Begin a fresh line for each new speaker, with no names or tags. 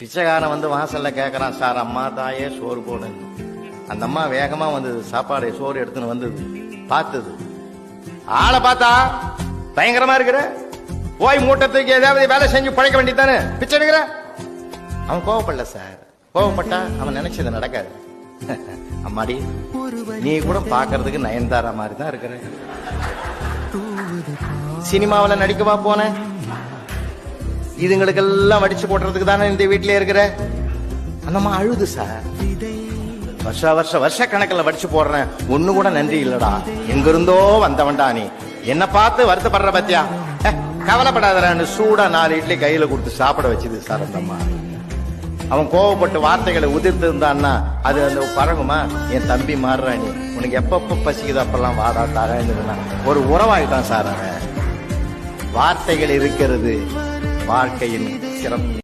பிச்சைக்காரன் வந்து வாசல்ல கேட்கறான், சார் அம்மா தாயே சோறு போடு. அந்த அம்மா வேகமா வந்தது, சாப்பாடு சோறு எடுத்துன்னு வந்தது, பார்த்தது. ஆளை பார்த்தா பயங்கரமா இருக்கிற, போய் மூட்டத்துக்கு ஏதாவது வேலை செஞ்சு பழைக்க வேண்டியதானே, பிச்சை எடுக்கிற. அவன் கோவப்படல சார், கோவப்பட்டா அவன் நினைச்சது நடக்காது. அம்மாடி நீ கூட பாக்குறதுக்கு நயன்தாரா மாதிரி தான் இருக்கிற, சினிமாவில் நடிக்கவா போன, இதுங்களுக்கெல்லாம் வடிச்சு போட்டுறதுக்கு தானே இந்த வீட்டிலே இருக்கிற. அந்த அம்மா அழுது சார், வருஷ கணக்கில் வடிச்சு போடுறேன், ஒண்ணு கூட நன்றி இல்லடா, எங்கிருந்தோ வந்தவன்டா நீ, என்ன பார்த்து வருத்தப்படுற பத்தியா, கவலைப்படாதரான்னு சூடா 4 இட்லி கையில கொடுத்து சாப்பிட வச்சுது சார் அந்த அம்மா. அவன் கோவப்பட்டு வார்த்தைகளை உதிர்த்து இருந்தான்னா அது அந்த பழகுமா, என் தம்பி மாறுறா நீ, உனக்கு எப்பப்ப பசிக்குது அப்பெல்லாம் வாடா தரேன்னு ஒரு உறவாயிட்டான் சார் அவன். வார்த்தைகள் இருக்கிறது வாழ்க்கையின் சிறப்பு.